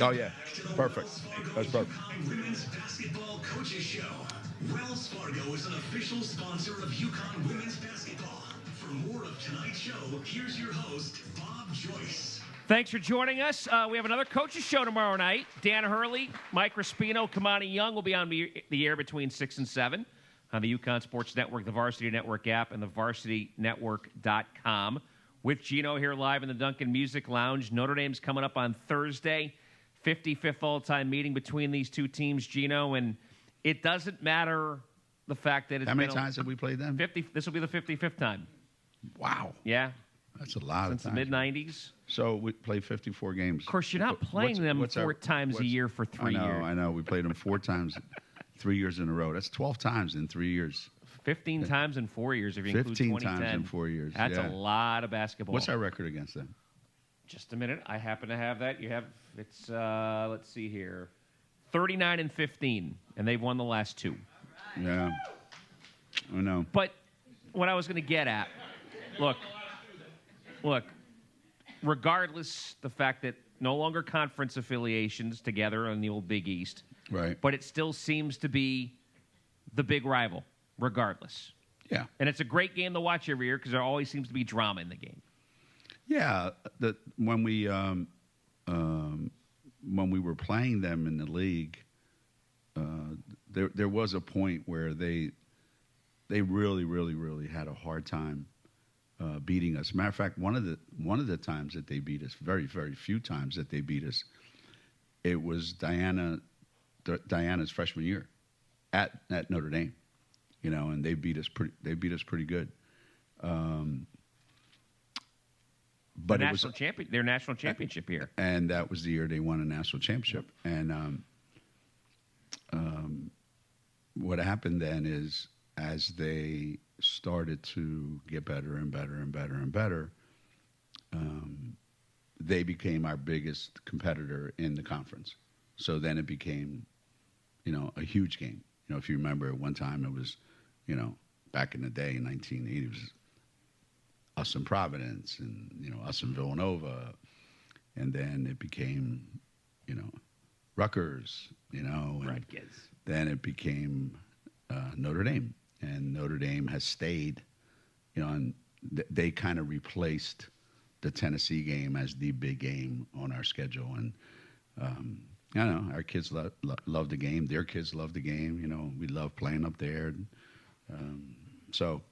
Oh, yeah. Perfect. That's perfect. Uconn Women's Basketball Coaches Show. Wells Fargo is an official sponsor of Uconn Women's Basketball. For more of tonight's show, here's your host, Bob Joyce. Thanks for joining us. We have another coaches show tomorrow night. Dan Hurley, Mike Raspino, Kamani Young will be on the air between 6 and 7 on the Uconn Sports Network, the Varsity Network app, and the VarsityNetwork.com. With Geno here live in the Duncan Music Lounge. Notre Dame's coming up on Thursday, 55th all-time meeting between these two teams, Geno, and it doesn't matter the fact that it's How many times have we played them? 50. This will be the 55th time. Wow. Yeah. That's a lot Since of the times. mid-'90s. So we played 54 games. Of course, you're not playing them four times a year for 3 years. I know. We played them 4 times, 3 years in a row. That's 12 times in 3 years. 15 times in 4 years, if you include 15 2010. times in 4 years. That's yeah. a lot of basketball. What's our record against them? Just a minute. I happen to have that. It's, let's see here, 39 and 15, and they've won the last 2. Yeah. I know. But what I was going to get at, look, regardless the fact that no longer conference affiliations together on the old Big East, Right. but it still seems to be the big rival, regardless. Yeah. And it's a great game to watch every year because there always seems to be drama in the game. Yeah. When we were playing them in the league, there was a point where they really had a hard time beating us. Matter of fact, one of the times that they beat us, very few times that they beat us, it was Diana's freshman year at Notre Dame, and they beat us pretty good. But their national championship here, and that was the year they won a national championship. And what happened then is, as they started to get better and better, they became our biggest competitor in the conference. So then it became, a huge game. If you remember, at one time it was, back in the day in 1980, it was us in Providence and, us in Villanova. And then it became, Rutgers, and Rutgers. Then it became Notre Dame. And Notre Dame has stayed, and they kind of replaced the Tennessee game as the big game on our schedule. And, I don't know, our kids love the game. Their kids love the game. We love playing up there. So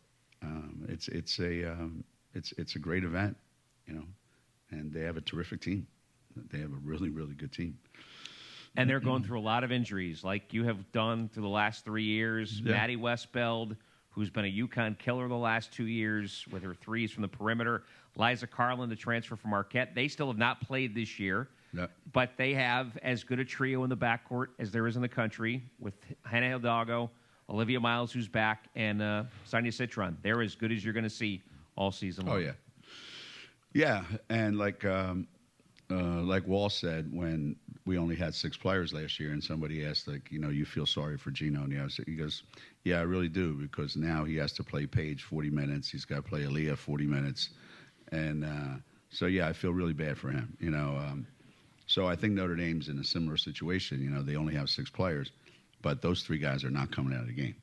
it's a great event, and they have a terrific team. They have a really, really good team. And they're going through a lot of injuries, like you have done through the last 3 years. Yeah. Maddie Westbeld, who's been a UConn killer the last 2 years with her threes from the perimeter. Liza Carlin, the transfer from Marquette. They still have not played this year, but they have as good a trio in the backcourt as there is in the country with Hannah Hidalgo, Olivia Miles, who's back, and Sonia Citron. They're as good as you're going to see all season long. Oh, yeah. Yeah, and like Wall said, when we only had 6 players last year, and somebody asked, you feel sorry for Geno? And he goes, yeah, I really do, because now he has to play Paige 40 minutes. He's got to play Aaliyah 40 minutes. And so, yeah, I feel really bad for him, So I think Notre Dame's in a similar situation. They only have 6 players, but those 3 guys are not coming out of the game.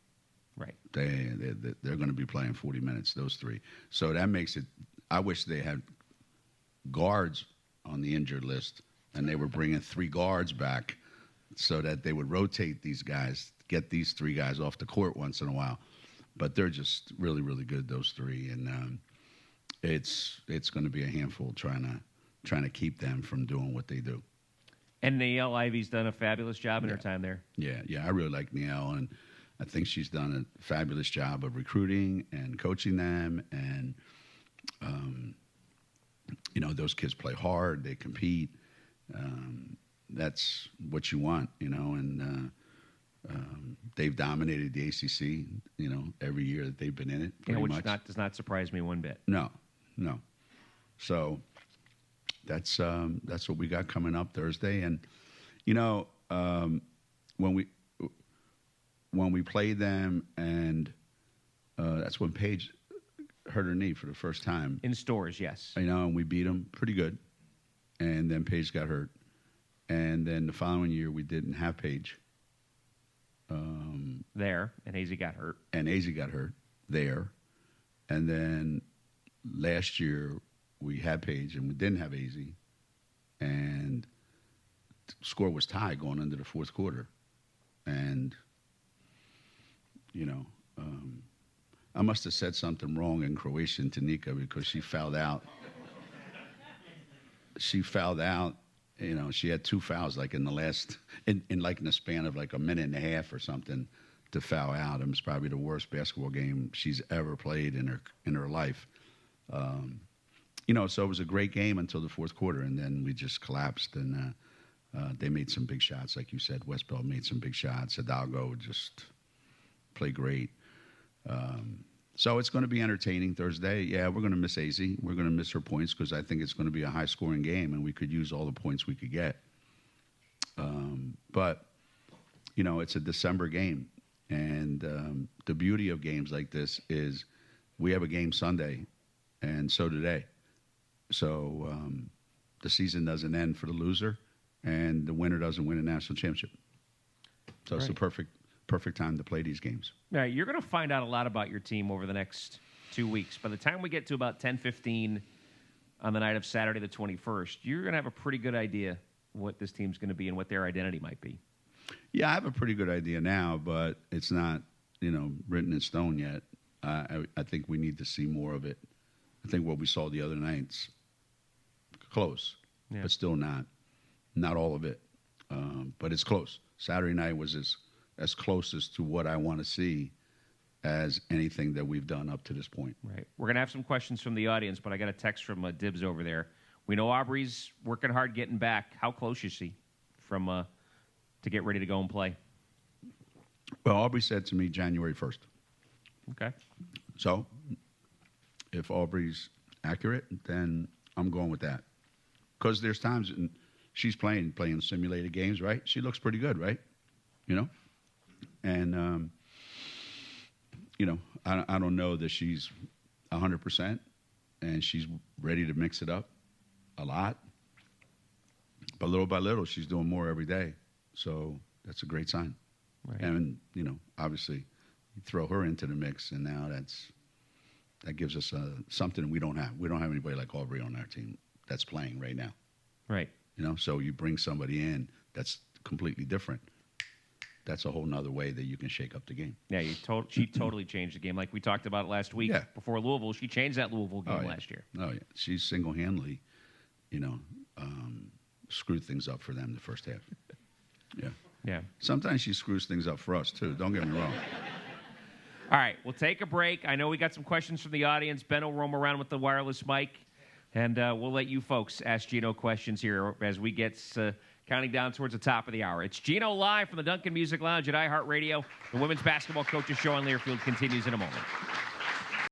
Right. They're going to be playing 40 minutes, those 3. So that makes it – I wish they had guards on the injured list, and they were bringing 3 guards back so that they would rotate these guys, get these 3 guys off the court once in a while. But they're just really, really good, those 3, and it's going to be a handful trying to keep them from doing what they do. And Niele Ivy's done a fabulous job in her time there. Yeah, I really like Niele, and I think she's done a fabulous job of recruiting and coaching them, and those kids play hard, they compete. That's what you want, and they've dominated the ACC, every year that they've been in it. Which does not surprise me one bit. No. So that's what we got coming up Thursday, and when we played them, and that's when Paige hurt her knee for the first time in stores. Yes, and we beat them pretty good, and then Paige got hurt, And then the following year, we didn't have Paige. There, and Hazy got hurt. There. And then last year, we had Paige, and we didn't have AZ. And the score was tied going into the fourth quarter. And, I must have said something wrong in Croatian to Nika because she fouled out. She had 2 fouls like in the last, in the span of like a minute and a half or something to foul out. It was probably the worst basketball game she's ever played in her life. So it was a great game until the fourth quarter, and then we just collapsed, and they made some big shots. Like you said, Westbell made some big shots. Hidalgo just played great. So it's going to be entertaining Thursday. Yeah, we're going to miss AZ. We're going to miss her points because I think it's going to be a high-scoring game, and we could use all the points we could get. But, it's a December game, and the beauty of games like this is we have a game Sunday, and so do they. So the season doesn't end for the loser, and the winner doesn't win a national championship. So It's the perfect time to play these games. Now, you're going to find out a lot about your team over the next 2 weeks. By the time we get to about 10:15 on the night of Saturday the 21st, you're going to have a pretty good idea what this team's going to be and what their identity might be. Yeah, I have a pretty good idea now, but it's not, written in stone yet. I think we need to see more of it. I think what we saw the other night's close, but still not all of it. But it's close. Saturday night was as close as to what I want to see as anything that we've done up to this point. Right. We're going to have some questions from the audience, but I got a text from Dibs over there. We know Aubrey's working hard getting back. How close is she from to get ready to go and play? Well, Aubrey said to me January 1st. Okay. So if Aubrey's accurate, then I'm going with that. Because there's times she's playing simulated games, right? She looks pretty good, right? And, I don't know that she's 100% and she's ready to mix it up a lot. But little by little, she's doing more every day. So that's a great sign. Right. And, obviously, you throw her into the mix, and now that gives us something we don't have. We don't have anybody like Aubrey on our team that's playing right now. Right. So you bring somebody in that's completely different. That's a whole nother way that you can shake up the game. Yeah, she totally changed the game. Like we talked about last week before Louisville. She changed that Louisville game last year. Oh, yeah. She single-handedly, screwed things up for them the first half. Yeah. Yeah. Sometimes she screws things up for us, too. Don't get me wrong. All right, we'll take a break. I know we got some questions from the audience. Ben will roam around with the wireless mic, and we'll let you folks ask Geno questions here as we get counting down towards the top of the hour. It's Geno live from the Duncan Music Lounge at iHeartRadio. The Women's Basketball Coaches Show on Learfield continues in a moment.